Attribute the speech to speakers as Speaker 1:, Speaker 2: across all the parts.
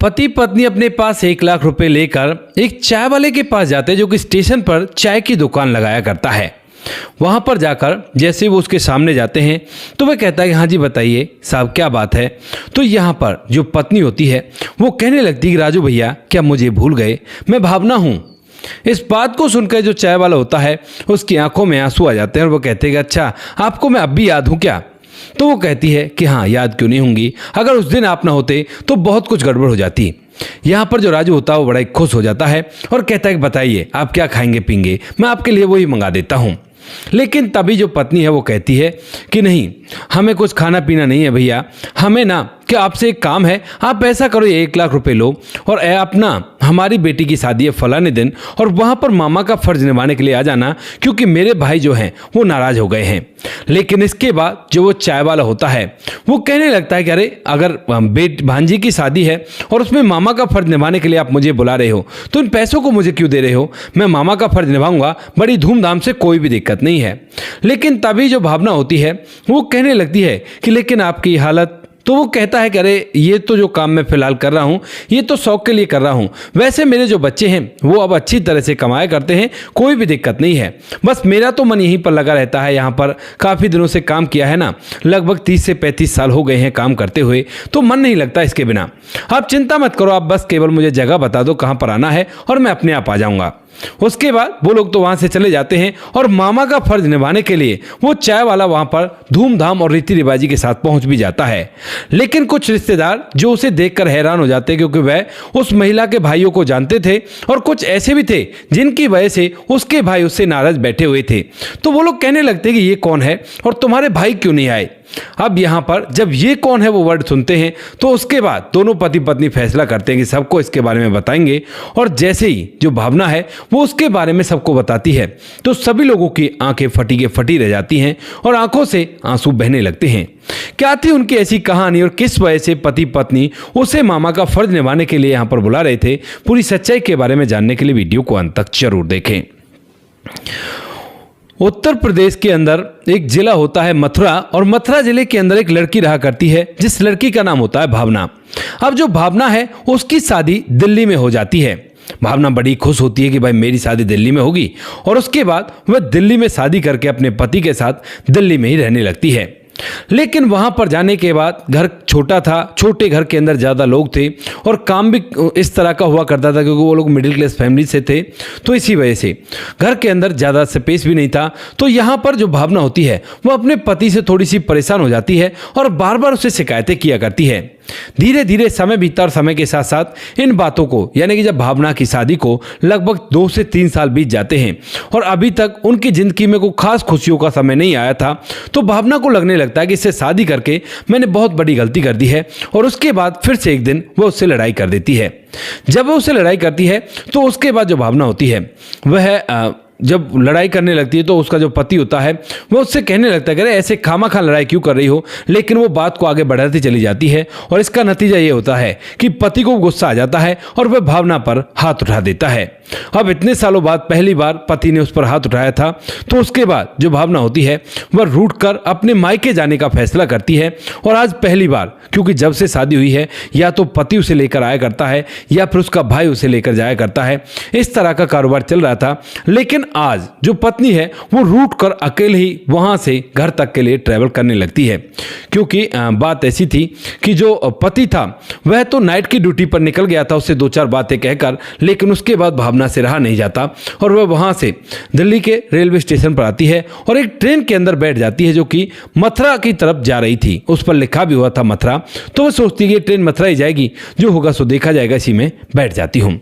Speaker 1: पति पत्नी अपने पास 1 लाख रुपए लेकर एक चाय वाले के पास जाते हैं जो कि स्टेशन पर चाय की दुकान लगाया करता है। वहां पर जाकर जैसे वो उसके सामने जाते हैं तो वह कहता है कि हाँ जी बताइए साहब क्या बात है। तो यहाँ पर जो पत्नी होती है वो कहने लगती है कि राजू भैया क्या मुझे भूल गए, मैं भावना हूँ। इस बात को सुनकर जो चाय वाला होता है उसकी आंखों में आंसू आ जाते हैं और वो कहते हैं कि अच्छा आपको मैं अब भी याद हूँ क्या। तो वो कहती है कि हाँ याद क्यों नहीं होंगी, अगर उस दिन आप ना होते तो बहुत कुछ गड़बड़ हो जाती। यहाँ पर जो राजू होता है वो बड़ा ही खुश हो जाता है और कहता है कि बताइए आप क्या खाएंगे पीएंगे, मैं आपके लिए वही मंगा देता हूँ। लेकिन तभी जो पत्नी है वो कहती है कि नहीं हमें कुछ खाना पीना नहीं है भैया, हमें ना कि आपसे एक काम है, आप ऐसा करो ये 1 लाख रुपए लो और अपना हमारी बेटी की शादी है फलाने दिन और वहाँ पर मामा का फर्ज निभाने के लिए आ जाना क्योंकि मेरे भाई जो हैं वो नाराज हो गए हैं। लेकिन इसके बाद जो वो चाय वाला होता है वो कहने लगता है कि अरे अगर भांजी की शादी है और उसमें मामा का फर्ज निभाने के लिए आप मुझे बुला रहे हो तो इन पैसों को मुझे क्यों दे रहे हो, मैं मामा का फर्ज निभाऊंगा बड़ी धूमधाम से, कोई भी दिक्कत नहीं है। लेकिन तभी जो भावना होती है वो कहने लगती है कि लेकिन आपकी हालत, तो वो कहता है कि अरे ये तो जो काम मैं फिलहाल कर रहा हूँ ये तो शौक के लिए कर रहा हूँ, वैसे मेरे जो बच्चे हैं वो अब अच्छी तरह से कमाया करते हैं, कोई भी दिक्कत नहीं है, बस मेरा तो मन यहीं पर लगा रहता है। यहाँ पर काफ़ी दिनों से काम किया है ना, लगभग 30 से 35 साल हो गए हैं काम करते हुए, तो मन नहीं लगता इसके बिना। आप चिंता मत करो, आप बस केवल मुझे जगह बता दो कहाँ पर आना है और मैं अपने आप आ जाऊँगा। उसके बाद वो लोग तो वहां से चले जाते हैं और मामा का फर्ज निभाने के लिए वो चाय वाला वहां पर धूमधाम और रीति रिवाजी के साथ पहुंच भी जाता है। लेकिन कुछ रिश्तेदार जो उसे देखकर हैरान हो जाते हैं क्योंकि वह उस महिला के भाइयों को जानते थे और कुछ ऐसे भी थे जिनकी वजह से उसके भाई उससे नाराज बैठे हुए थे। तो वो लोग कहने लगते कि ये कौन है और तुम्हारे भाई क्यों नहीं आए। अब यहाँ पर जब ये कौन है वो वर्ड सुनते हैं तो उसके बाद दोनों पति पत्नी फैसला करते हैं कि सबको इसके बारे में बताएंगे। और जैसे ही जो भावना है वो उसके बारे में सबको बताती है तो सभी लोगों की आंखें फटी के फटी रह जाती हैं और आंखों से आंसू बहने लगते हैं। क्या थी उनकी ऐसी कहानी और किस वजह से पति पत्नी उसे मामा का फर्ज निभाने के लिए यहाँ पर बुला रहे थे, पूरी सच्चाई के बारे में जानने के लिए वीडियो को अंत तक जरूर देखें। उत्तर प्रदेश के अंदर एक जिला होता है मथुरा और मथुरा जिले के अंदर एक लड़की रहा करती है जिस लड़की का नाम होता है भावना। अब जो भावना है उसकी शादी दिल्ली में हो जाती है। भावना बड़ी खुश होती है कि भाई मेरी शादी दिल्ली में होगी और उसके बाद वह दिल्ली में शादी करके अपने पति के साथ दिल्ली में ही रहने लगती है। लेकिन वहां पर जाने के बाद घर छोटा था, छोटे घर के अंदर ज़्यादा लोग थे और काम भी इस तरह का हुआ करता था क्योंकि वो लोग मिडिल क्लास फैमिली से थे, तो इसी वजह से घर के अंदर ज़्यादा स्पेस भी नहीं था। तो यहाँ पर जो भावना होती है वो अपने पति से थोड़ी सी परेशान हो जाती है और बार बार उससे शिकायतें किया करती है। धीरे धीरे समय बीतता और समय के साथ साथ इन बातों को यानी कि जब भावना की शादी को लगभग 2 से 3 साल बीत जाते हैं और अभी तक उनकी ज़िंदगी में कोई खास खुशियों का समय नहीं आया था, तो भावना को लगने लगता है कि इससे शादी करके मैंने बहुत बड़ी गलती कर दी है। और उसके बाद फिर से एक दिन वो उससे लड़ाई कर देती है। जब वो उससे लड़ाई करती है तो उसके बाद जो भावना होती है वह जब लड़ाई करने लगती है तो उसका जो पति होता है वो उससे कहने लगता है कि अरे ऐसे खामा लड़ाई क्यों कर रही हो। लेकिन वो बात को आगे बढ़ाती चली जाती है और इसका नतीजा ये होता है कि पति को गुस्सा आ जाता है और वह भावना पर हाथ उठा देता है। अब इतने सालों बाद पहली बार पति ने उस पर हाथ उठाया था, तो उसके बाद जो भावना होती है वह रूठकर अपने मायके जाने का फैसला करती है। और आज पहली बार, क्योंकि जब से शादी हुई है या तो पति उसे लेकर आया करता है या फिर उसका भाई उसे लेकर जाया करता है, इस तरह का कारोबार चल रहा था। लेकिन आज जो पत्नी है वो रूठकर अकेले ही वहां से घर तक के लिए ट्रैवल करने लगती है। क्योंकि बात ऐसी थी कि जो पति था वह तो नाइट की ड्यूटी पर निकल गया था उससे 2-4 बातें कहकर, लेकिन उसके बाद भावना से रहा नहीं जाता और वह वहां से दिल्ली के रेलवे स्टेशन पर आती है और एक ट्रेन के अंदर बैठ जाती है जो कि मथुरा की तरफ जा रही थी। उस पर लिखा भी हुआ था मथुरा, तो वह सोचती है कि ट्रेन मथुरा ही जाएगी, जो होगा सो देखा जाएगा, इसी में बैठ जाती हूँ।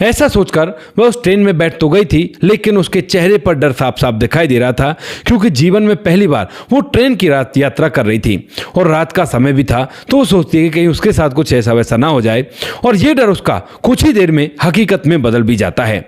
Speaker 1: ऐसा सोचकर वह उस ट्रेन में बैठ तो गई थी, लेकिन उसके चेहरे पर डर साफ साफ दिखाई दे रहा था क्योंकि जीवन में पहली बार वो ट्रेन की रात यात्रा कर रही थी और रात का समय भी था। तो वो सोचती है कि कहीं उसके साथ कुछ ऐसा वैसा ना हो जाए और ये डर उसका कुछ ही देर में हकीकत में बदल भी जाता है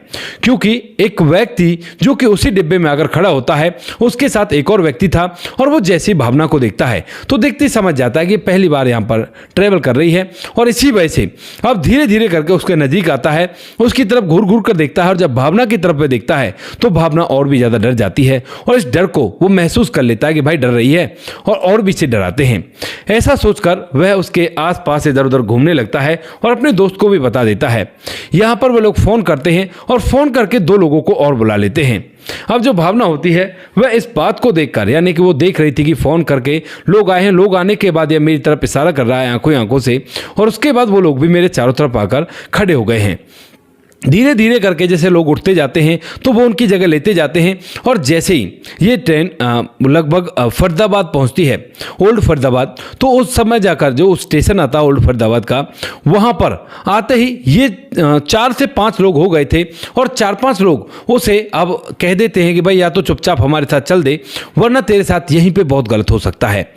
Speaker 1: क्योंकि एक व्यक्ति जो कि उसी डिब्बे में आकर खड़ा होता है, उसके साथ एक और व्यक्ति था और वो जैसी भावना को देखता है तो देखते समझ जाता है कि पहली बार यहाँ पर ट्रेवल कर रही है और इसी वजह से अब धीरे धीरे करके उसके नज़दीक आता है उसकी तरफ घूर घूर कर देखता है और जब भावना की तरफ देखता है तो भावना और भी ज्यादा डर जाती है और इस डर को वो महसूस कर लेता है कि भाई डर रही है और भी इसे डराते हैं। ऐसा सोचकर वह उसके आसपास इधर उधर घूमने लगता है और अपने दोस्त को भी बता देता है। यहां पर वो लोग फोन करते हैं और फोन करके 2 लोगों को और बुला लेते हैं। अब जो भावना होती है वह इस बात को देखकर, यानी कि वो देख रही थी कि फोन करके लोग आए हैं, लोग आने के बाद यह मेरी तरफ इशारा कर रहा है आंखों आंखों से, और उसके बाद वो लोग भी मेरे चारों तरफ आकर खड़े हो गए हैं। धीरे धीरे करके जैसे लोग उठते जाते हैं तो वो उनकी जगह लेते जाते हैं और जैसे ही ये ट्रेन लगभग फरीदाबाद पहुंचती है, ओल्ड फरीदाबाद, तो उस समय जाकर जो स्टेशन आता है ओल्ड फरीदाबाद का, वहां पर आते ही ये 4 से 5 लोग हो गए थे और 4-5 लोग उसे अब कह देते हैं कि भाई या तो चुपचाप हमारे साथ चल दे वरना तेरे साथ यहीं पे बहुत गलत हो सकता है।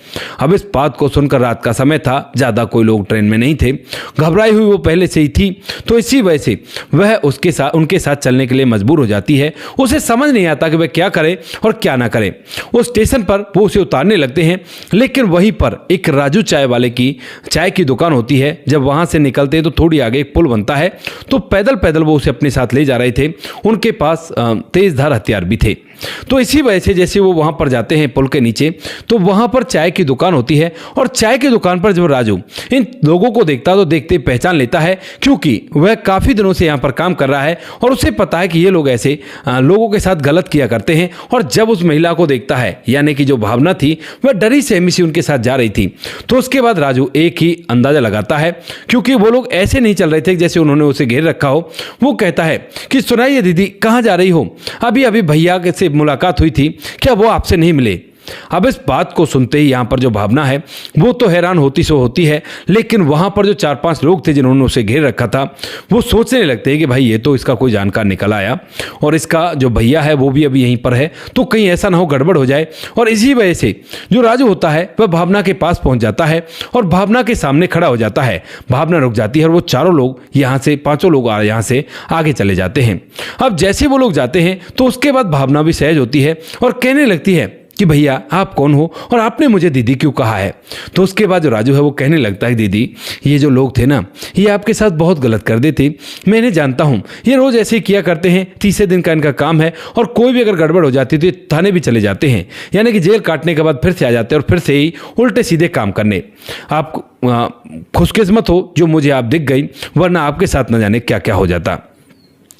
Speaker 1: अब इस बात को सुनकर रात का समय था, ज़्यादा कोई लोग ट्रेन में नहीं थे, घबराई हुई वो पहले से ही थी, तो इसी वजह से वह उनके साथ चलने के लिए मजबूर हो जाती है। उसे समझ नहीं आता कि वह क्या करे और क्या ना करे। वो स्टेशन पर वो उसे उतारने लगते हैं, लेकिन वहीं पर एक राजू चाय की दुकान होती है। जब वहां से निकलते हैं तो थोड़ी आगे एक पुल बनता है, तो पैदल पैदल वो उसे अपने साथ ले जा रहे थे। उनके पास तेजधार हथियार भी थे। तो इसी वजह से जैसे वो वहां पर जाते हैं पुल के नीचे, तो वहां पर चाय की दुकान होती है और चाय की दुकान पर जब राजू इन लोगों को देखता तो देखते पहचान लेता है, क्योंकि वह काफी दिनों से यहां पर काम कर रहा है और उसे पता है कि ये लोग ऐसे लोगों के साथ गलत किया करते हैं। और जब उस महिला को देखता है, यानी कि जो भावना थी, वह डरी सहमी सी उनके साथ जा रही थी, तो उसके बाद राजू एक ही अंदाजा लगाता है, क्योंकि वो लोग ऐसे नहीं चल रहे थे जैसे उन्होंने उसे घेर रखा हो। वो कहता है कि सुनाइए दीदी, कहाँ जा रही हो? अभी अभी भैया से मुलाकात हुई थी, क्या वो आपसे नहीं मिले? अब इस बात को सुनते ही यहाँ पर जो भावना है वो तो हैरान होती है, लेकिन वहाँ पर जो 4-5 लोग थे जिन्होंने उसे घेर रखा था, वो सोचने लगते हैं कि भाई ये तो इसका कोई जानकार निकल आया और इसका जो भैया है वो भी अभी यहीं पर है, तो कहीं ऐसा ना हो गड़बड़ हो जाए। और इसी वजह से जो राजू होता है वह भावना के पास पहुँच जाता है और भावना के सामने खड़ा हो जाता है। भावना रुक जाती है और वो 4 लोग यहाँ से 5 लोग यहाँ से आगे चले जाते हैं। अब जैसे वो लोग जाते हैं तो उसके बाद भावना भी सहज होती है और कहने लगती है कि भैया आप कौन हो और आपने मुझे दीदी क्यों कहा है? तो उसके बाद जो राजू है वो कहने लगता है, दीदी ये जो लोग थे ना, ये आपके साथ बहुत गलत कर देते, मैं इन्हें जानता हूँ, ये रोज़ ऐसे ही किया करते हैं, 30 दिन का इनका काम है और कोई भी अगर गड़बड़ हो जाती तो ये थाने भी चले जाते हैं, यानी कि जेल काटने के बाद फिर से आ जाते हैं और फिर से ही उल्टे सीधे काम करने। आप खुशकिस्मत हो जो मुझे आप दिख गई, वरना आपके साथ न जाने क्या क्या हो जाता।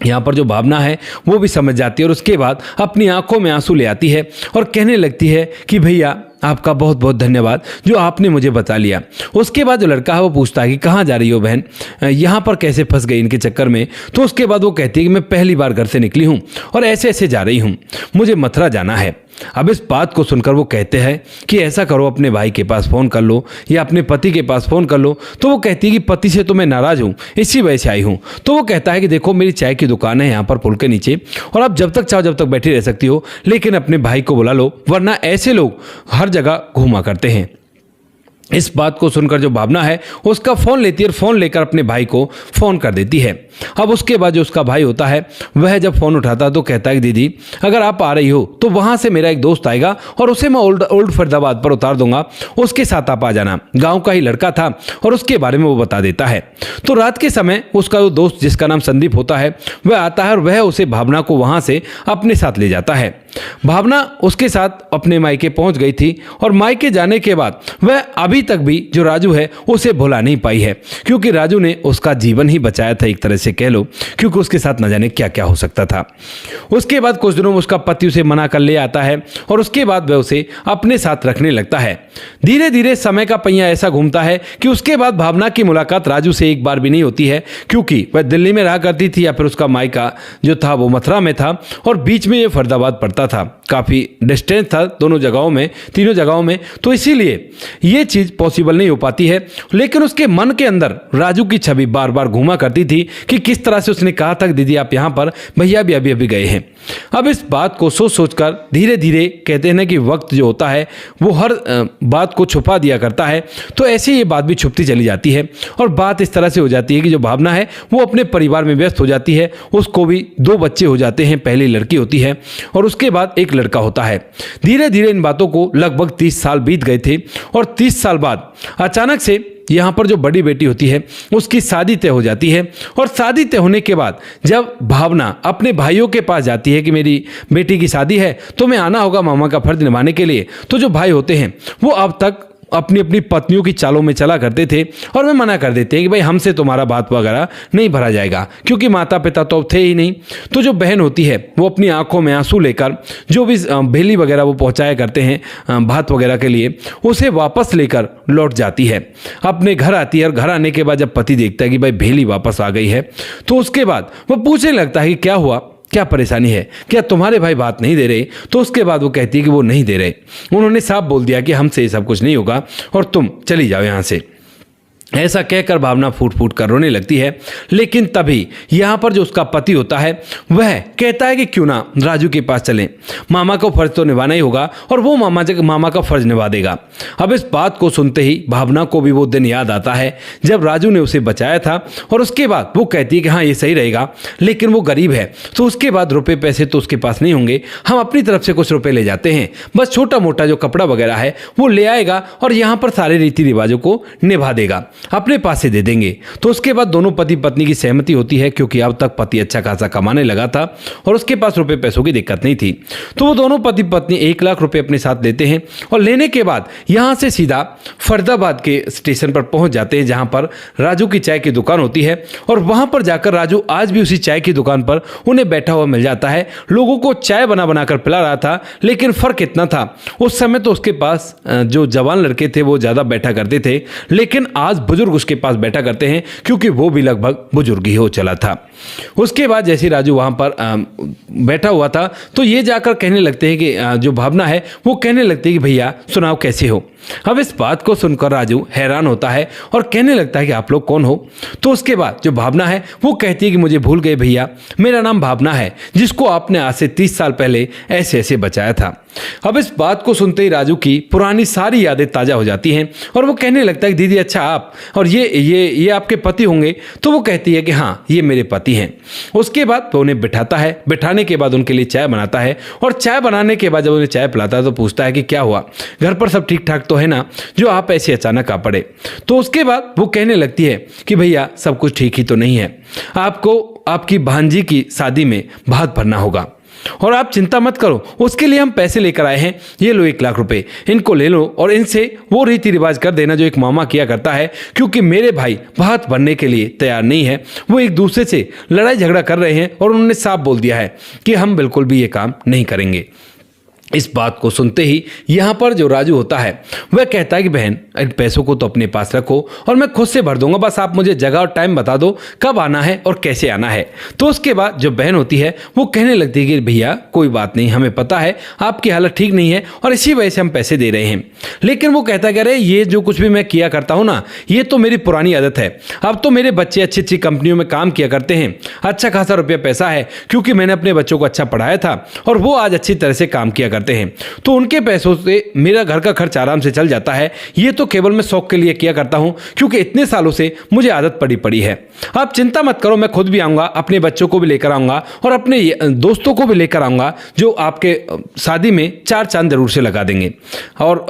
Speaker 1: यहाँ पर जो भावना है वो भी समझ जाती है और उसके बाद अपनी आंखों में आंसू ले आती है और कहने लगती है कि भैया आपका बहुत बहुत धन्यवाद जो आपने मुझे बता लिया। उसके बाद जो लड़का है वो पूछता है कि कहाँ जा रही हो बहन, यहाँ पर कैसे फंस गई इनके चक्कर में? तो उसके बाद वो कहती है कि मैं पहली बार घर से निकली हूँ और ऐसे ऐसे जा रही हूँ, मुझे मथुरा जाना है। अब इस बात को सुनकर वो कहते हैं कि ऐसा करो, अपने भाई के पास फ़ोन कर लो या अपने पति के पास फ़ोन कर लो। तो वो कहती है कि पति से तो मैं नाराज़ हूँ, इसी वजह से आई हूँ। तो वो कहता है कि देखो मेरी चाय की दुकान है यहाँ पर पुल के नीचे और आप जब तक चाहो जब तक बैठी रह सकती हो, लेकिन अपने भाई को बुला लो, वरना ऐसे लोग हर जगह घूमा करते हैं। इस बात को सुनकर जो भावना है उसका फ़ोन लेती है और फ़ोन लेकर अपने भाई को फ़ोन कर देती है। अब उसके बाद जो उसका भाई होता है वह जब फ़ोन उठाता तो कहता है कि दीदी अगर आप आ रही हो तो वहाँ से मेरा एक दोस्त आएगा और उसे मैं ओल्ड फरीदाबाद पर उतार दूंगा, उसके साथ आप आ जाना। गाँव का ही लड़का था और उसके बारे में वो बता देता है। तो रात के समय उसका जो दोस्त जिसका नाम संदीप होता है वह आता है और वह उसे भावना को वहाँ से अपने साथ ले जाता है। भावना उसके साथ अपने मायके पहुंच गई थी और मायके जाने के बाद वह अभी तक भी जो राजू है उसे भुला नहीं पाई है, क्योंकि राजू ने उसका जीवन ही बचाया था एक तरह से कह लो, क्योंकि उसके साथ न जाने क्या क्या हो सकता था। उसके बाद कुछ दिनों में उसका पति उसे मना कर ले आता है और उसके बाद वह उसे अपने साथ रखने लगता है। धीरे धीरे समय का पहिया ऐसा घूमता है कि उसके बाद भावना की मुलाकात राजू से एक बार भी नहीं होती है, क्योंकि वह दिल्ली में रहा करती थी या फिर उसका मायका जो था वो मथुरा में था और बीच में ये फरीदाबाद पड़ता था। काफ़ी डिस्टेंस था दोनों जगहों में, तीनों जगहों में, तो इसीलिए ये चीज़ पॉसिबल नहीं हो पाती है। लेकिन उसके मन के अंदर राजू की छवि बार बार घूमा करती थी कि किस तरह से उसने कहा था दीदी आप यहाँ पर, भैया भी अभी अभी गए हैं। अब इस बात को सोच सोचकर धीरे धीरे कहते हैं ना कि वक्त जो होता है वो हर बात को छुपा दिया करता है, तो ऐसे ये बात भी छुपती चली जाती है और बात इस तरह से हो जाती है कि जो भावना है वो अपने परिवार में व्यस्त हो जाती है। उसको भी 2 बच्चे हो जाते हैं, पहली लड़की होती है और उसके बाद एक लड़का होता है। धीरे धीरे इन बातों को लगभग 30 साल बीत गए थे और 30 साल बाद अचानक से यहाँ पर जो बड़ी बेटी होती है उसकी शादी तय हो जाती है। और शादी तय होने के बाद जब भावना अपने भाइयों के पास जाती है कि मेरी बेटी की शादी है, तो मैं आना होगा मामा का फर्ज निभाने के लिए, तो जो भाई होते हैं वो अब तक अपनी अपनी पत्नियों की चालों में चला करते थे और वे मना कर देते हैं कि भाई हमसे तुम्हारा बात वगैरह नहीं भरा जाएगा, क्योंकि माता पिता तो अब थे ही नहीं। तो जो बहन होती है वो अपनी आंखों में आंसू लेकर जो भी भेली वगैरह वो पहुंचाया करते हैं भात वगैरह के लिए, उसे वापस लेकर लौट जाती है, अपने घर आती है। और घर आने के बाद जब पति देखता है कि भाई भेली वापस आ गई है, तो उसके बाद वो पूछने लगता है कि क्या हुआ, क्या परेशानी है, क्या तुम्हारे भाई बात नहीं दे रहे। तो उसके बाद वो कहती है कि वो नहीं दे रहे, उन्होंने साफ बोल दिया कि हमसे ये सब कुछ नहीं होगा और तुम चली जाओ यहाँ से। ऐसा कहकर भावना फूट फूट कर रोने लगती है। लेकिन तभी यहाँ पर जो उसका पति होता है वह कहता है कि क्यों ना राजू के पास चलें, मामा को फर्ज तो निभाना ही होगा और वो मामा का फर्ज निभा देगा। अब इस बात को सुनते ही भावना को भी वो दिन याद आता है जब राजू ने उसे बचाया था। और उसके बाद वो कहती है कि हाँ ये सही रहेगा, लेकिन वो गरीब है, तो उसके बाद रुपये पैसे तो उसके पास नहीं होंगे, हम अपनी तरफ से कुछ रुपये ले जाते हैं, बस छोटा मोटा जो कपड़ा वगैरह है वो ले आएगा और यहाँ पर सारे रीति रिवाजों को निभा देगा, अपने पास से दे देंगे। तो उसके बाद दोनों पति पत्नी की सहमति होती है, क्योंकि अब तक पति अच्छा खासा कमाने लगा था और उसके पास रुपए पैसों की दिक्कत नहीं थी। तो वो दोनों पति पत्नी 1 लाख रुपए अपने साथ लेते हैं और लेने के बाद यहाँ से सीधा फरीदाबाद के स्टेशन पर पहुंच जाते हैं, जहां पर राजू की चाय की दुकान होती है। और वहां पर जाकर राजू आज भी उसी चाय की दुकान पर उन्हें बैठा हुआ मिल जाता है, लोगों को चाय बना बनाकर पिला रहा था। लेकिन फर्क इतना था, उस समय तो उसके पास जो जवान लड़के थे वो ज्यादा बैठा करते थे, लेकिन आज बुजुर्ग उसके पास बैठा करते हैं, क्योंकि वो भी लगभग बुजुर्ग ही हो चला था। उसके बाद जैसे राजू वहां पर बैठा हुआ था, तो ये जाकर कहने लगते हैं कि जो भावना है वो कहने लगती है कि भैया सुनाओ कैसे हो। अब इस बात को सुनकर राजू हैरान होता है और कहने लगता है कि आप लोग कौन हो। तो उसके बाद जो भावना है वो कहती है कि मुझे भूल गए भैया, मेरा नाम भावना है, जिसको आपने आज से 30 साल पहले ऐसे ऐसे बचाया था। अब इस बात को सुनते ही राजू की पुरानी सारी यादें ताजा हो जाती हैं और वो कहने लगता है कि दीदी अच्छा आप, और ये आपके पति होंगे। तो वो कहती है कि हाँ ये मेरे पति हैं। उसके बाद वो उन्हें बिठाता है, बिठाने के बाद उनके लिए चाय बनाता है और चाय बनाने के बाद जब उन्हें चाय पिलाता है तो पूछता है कि क्या हुआ, घर पर सब ठीक ठाक तो है ना, जो आप ऐसे अचानक आ पड़े। तो उसके बाद वो कहने लगती है कि भैया सब कुछ ठीक ही तो नहीं है, आपको आपकी भांजी की शादी में भात भरना होगा और आप चिंता मत करो, उसके लिए हम पैसे लेकर आए हैं, ये लो 1 लाख रुपए, इनको ले लो और इनसे वो रीति रिवाज कर देना जो एक मामा किया करता है, क्योंकि मेरे भाई भात भरने के लिए तैयार नहीं है, वो एक दूसरे से लड़ाई झगड़ा कर रहे हैं और उन्होंने साफ बोल दिया है कि हम बिल्कुल भी ये काम नहीं करेंगे। इस बात को सुनते ही यहाँ पर जो राजू होता है वह कहता है कि बहन इन पैसों को तो अपने पास रखो और मैं खुद से भर दूंगा, बस आप मुझे जगह और टाइम बता दो कब आना है और कैसे आना है। तो उसके बाद जो बहन होती है वो कहने लगती है कि भैया कोई बात नहीं, हमें पता है आपकी हालत ठीक नहीं है और इसी वजह से हम पैसे दे रहे हैं। लेकिन वो कहता है कि अरे ये जो कुछ भी मैं किया करता हूँ ना, ये तो मेरी पुरानी आदत है, अब तो मेरे बच्चे अच्छी अच्छी कंपनियों में काम किया करते हैं, अच्छा खासा रुपया पैसा है, क्योंकि मैंने अपने बच्चों को अच्छा पढ़ाया था और वो आज अच्छी तरह से काम किया करते हैं, तो उनके पैसों से मेरा घर का खर्च आराम से चल जाता है। ये तो केवल मैं शौक के लिए किया करता हूं, क्योंकि इतने सालों से मुझे आदत पड़ी है। आप चिंता मत करो, मैं खुद भी आऊंगा, अपने बच्चों को भी लेकर आऊंगा और अपने दोस्तों को भी लेकर आऊंगा, जो आपके शादी में 4 चांद जरूर से लगा देंगे और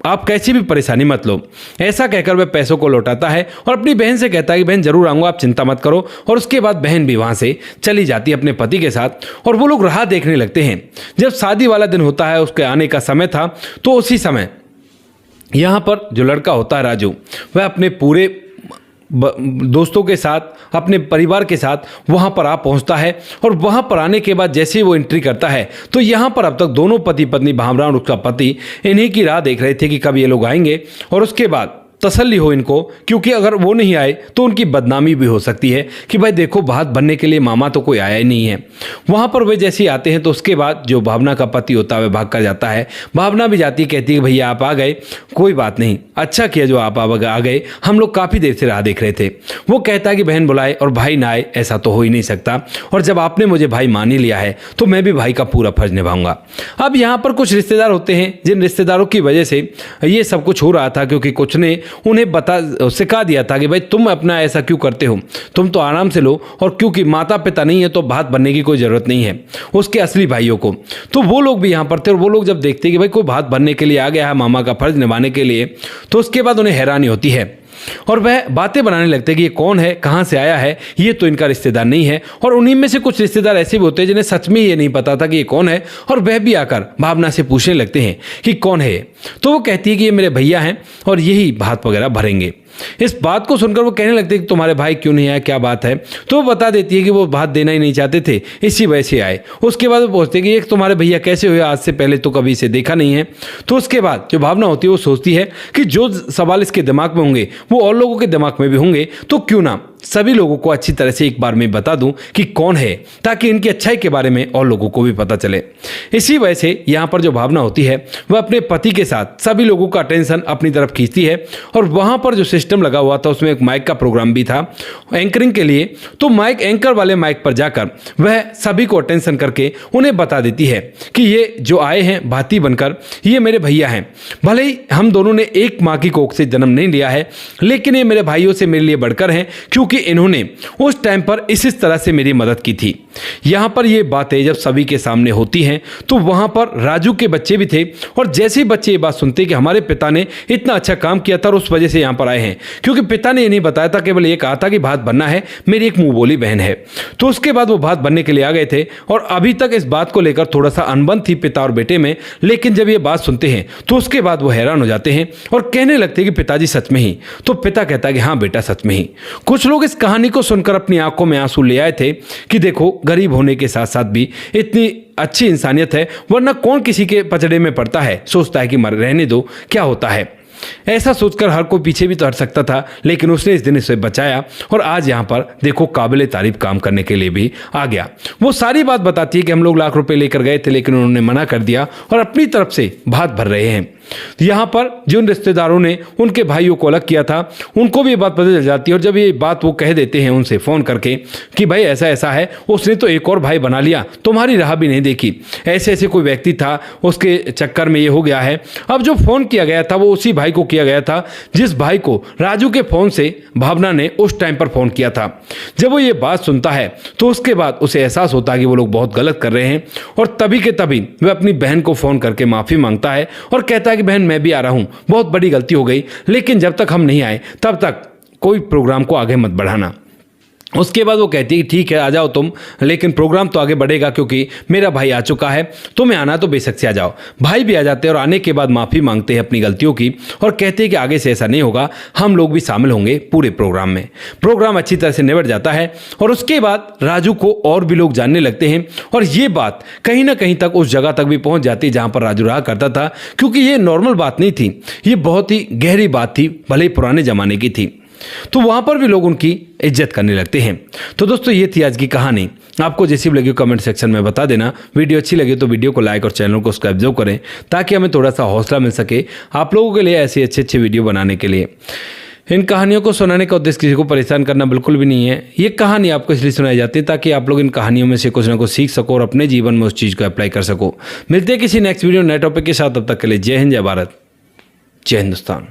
Speaker 1: आप कैसी भी परेशानी मत लो। ऐसा कहकर वह पैसों को लौटाता है और अपनी बहन से कहता है कि बहन जरूर आऊंगा, आप चिंता मत करो। और उसके बाद बहन भी वहां से चली जाती है अपने पति के साथ और वो लोग राह देखने लगते हैं। जब शादी वाला दिन होता है, उसके आने का समय था, तो उसी समय यहाँ पर जो लड़का होता है राजू, वह अपने पूरे दोस्तों के साथ, अपने परिवार के साथ वहाँ पर आ पहुँचता है। और वहाँ पर आने के बाद जैसे ही वो एंट्री करता है, तो यहाँ पर अब तक दोनों पति पत्नी भावना और उसका पति इन्हीं की राह देख रहे थे कि कब ये लोग आएंगे और उसके बाद तसल्ली हो इनको, क्योंकि अगर वो नहीं आए तो उनकी बदनामी भी हो सकती है कि भाई देखो भात बनने के लिए मामा तो कोई आया ही नहीं है। वहाँ पर वे जैसे ही आते हैं तो उसके बाद जो भावना का पति होता है वह भाग कर जाता है। भावना भी जाती कहती है भैया आप आ गए, कोई बात नहीं, अच्छा किया जो आप आ गए, हम लोग काफ़ी देर से राह देख रहे थे। वो कहता है कि बहन बुलाए और भाई ना आए, ऐसा तो हो ही नहीं सकता, और जब आपने मुझे भाई मान ही लिया है तो मैं भी भाई का पूरा फर्ज निभाऊंगा। अब यहाँ पर कुछ रिश्तेदार होते हैं, जिन रिश्तेदारों की वजह से ये सब कुछ हो रहा था, क्योंकि कुछ ने उन्हें सिखा दिया था कि भाई तुम अपना ऐसा क्यों करते हो, तुम तो आराम से लो, और क्योंकि माता पिता नहीं है तो भात बनने की कोई ज़रूरत नहीं है उसके असली भाइयों को। तो वो लोग भी यहाँ पर थे और वो लोग जब देखते कि भाई कोई भात बनने के लिए आ गया है मामा का फर्ज निभाने के लिए, तो उसके बाद उन्हें हैरानी होती है और वह बातें बनाने लगते कि ये कौन है, कहाँ से आया है, ये तो इनका रिश्तेदार नहीं है। और उन्हीं में से कुछ रिश्तेदार ऐसे भी होते हैं जिन्हें सच में ये नहीं पता था कि ये कौन है, और वह भी आकर भावना से पूछने लगते हैं कि कौन है। तो वो कहती है कि ये मेरे भैया हैं और यही भात वगैरह भरेंगे। इस बात को सुनकर वो कहने लगते हैं कि तुम्हारे भाई क्यों नहीं आया, क्या बात है। तो वो बता देती है कि वो भात देना ही नहीं चाहते थे, इसी वजह से आए। उसके बाद वो पूछते हैं कि एक तुम्हारे भैया कैसे हुए, आज से पहले तो कभी इसे देखा नहीं है। तो उसके बाद जो भावना होती है वो सोचती है कि जो सवाल इसके दिमाग में होंगे वो और लोगों के दिमाग में भी होंगे, तो क्यों ना सभी लोगों को अच्छी तरह से एक बार में बता दूं कि कौन है, ताकि इनकी अच्छाई के बारे में और लोगों को भी पता चले। इसी वजह से यहाँ पर जो भावना होती है वह अपने पति के साथ सभी लोगों का अटेंशन अपनी तरफ खींचती है। और वहाँ पर जो सिस्टम लगा हुआ था उसमें एक माइक का प्रोग्राम भी था एंकरिंग के लिए। तो माइक एंकर वाले माइक पर जाकर वह सभी को अटेंशन करके उन्हें बता देती है कि ये जो आए हैं भाती बनकर, ये मेरे भैया हैं। भले ही हम दोनों ने एक माँ की कोख से जन्म नहीं लिया है, लेकिन ये मेरे भाइयों से मेरे लिए बढ़कर हैं, क्योंकि इन्होंने उस टाइम पर इस तरह से मेरी मदद की थी। यहां पर ये बातें जब सभी के सामने होती हैं तो वहां पर राजू के बच्चे भी थे, और जैसे ही बच्चे ये बात सुनते कि हमारे पिता ने इतना अच्छा काम किया था और उस वजह से यहां पर आए हैं, क्योंकि पिता ने ये नहीं बताया था, केवल ये कहा था कि भात बनना है, मेरी एक मुंह बोली बहन है। तो उसके बाद वो भात बनने के लिए आ गए थे, और अभी तक इस बात को लेकर थोड़ा सा अनबन थी पिता और बेटे में। लेकिन जब ये बात सुनते हैं तो उसके बाद वो हैरान हो जाते हैं और कहने लगते हैं कि पिताजी सच में ही। तो पिता कहता है कि हाँ बेटा सच में ही। कुछ लोग इस कहानी को सुनकर अपनी आंखों में आंसू ले आए थे कि देखो गरीब होने के साथ साथ भी इतनी अच्छी इंसानियत है, वरना कौन किसी के पचड़े में पड़ता है, सोचता है कि मर रहने दो, क्या होता है। ऐसा सोचकर हर कोई पीछे भी तो हट सकता था, लेकिन उसने इस दिन इसे बचाया और आज यहाँ पर देखो काबिले तारीफ काम करने के लिए भी आ गया। वो सारी बात बताती है कि हम लोग लाख रुपए लेकर गए थे, लेकिन उन्होंने मना कर दिया और अपनी तरफ से भात भर रहे हैं। यहाँ पर जिन रिश्तेदारों ने उनके भाइयों को अलग किया था उनको भी ये बात पता चल जाती है, और जब ये बात वो कह देते हैं उनसे फ़ोन करके कि भाई ऐसा ऐसा है, उसने तो एक और भाई बना लिया, तुम्हारी राह भी नहीं देखी, ऐसे ऐसे कोई व्यक्ति था, उसके चक्कर में ये हो गया है। अब जो फ़ोन किया गया था वो उसी भाई को किया गया था जिस भाई को राजू के फ़ोन से भावना ने उस टाइम पर फ़ोन किया था। जब वो ये बात सुनता है तो उसके बाद उसे एहसास होता है कि वो लोग बहुत गलत कर रहे हैं, और तभी के तभी वह अपनी बहन को फ़ोन करके माफ़ी मांगता है और कहता है कि बहन मैं भी आ रहा हूं, बहुत बड़ी गलती हो गई, लेकिन जब तक हम नहीं आए तब तक कोई प्रोग्राम को आगे मत बढ़ाना। उसके बाद वो कहती है कि ठीक है आ जाओ तुम, लेकिन प्रोग्राम तो आगे बढ़ेगा क्योंकि मेरा भाई आ चुका है, तुम्हें आना तो बेशक से आ जाओ। भाई भी आ जाते हैं और आने के बाद माफ़ी मांगते हैं अपनी गलतियों की, और कहते हैं कि आगे से ऐसा नहीं होगा, हम लोग भी शामिल होंगे पूरे प्रोग्राम में। प्रोग्राम अच्छी तरह से निबट जाता है और उसके बाद राजू को और भी लोग जानने लगते हैं, और ये बात कहीं ना कहीं तक उस जगह तक भी पहुँच जाती है जहाँ पर राजू रहा करता था, क्योंकि ये नॉर्मल बात नहीं थी, ये बहुत ही गहरी बात थी, भले ही पुराने ज़माने की थी। तो वहां पर भी लोग उनकी इज्जत करने लगते हैं। तो दोस्तों ये थी आज की कहानी। आपको जैसी भी लगी कमेंट सेक्शन में बता देना। वीडियो अच्छी लगे तो वीडियो को लाइक और चैनल को सब्सक्राइब जरूर करें, ताकि हमें थोड़ा सा हौसला मिल सके आप लोगों के लिए ऐसे अच्छे वीडियो बनाने के लिए। इन कहानियों को सुनाने का उद्देश्य किसी को परेशान करना बिल्कुल भी नहीं है। ये कहानी आपको इसलिए सुनाई जाती है ताकि आप लोग इन कहानियों में से कुछ ना कुछ सीख सको और अपने जीवन में उस चीज़ को अप्लाई कर सको। मिलते हैं किसी नेक्स्ट वीडियो नए टॉपिक के साथ, तब तक के लिए जय हिंद, जय भारत, जय हिंदुस्तान।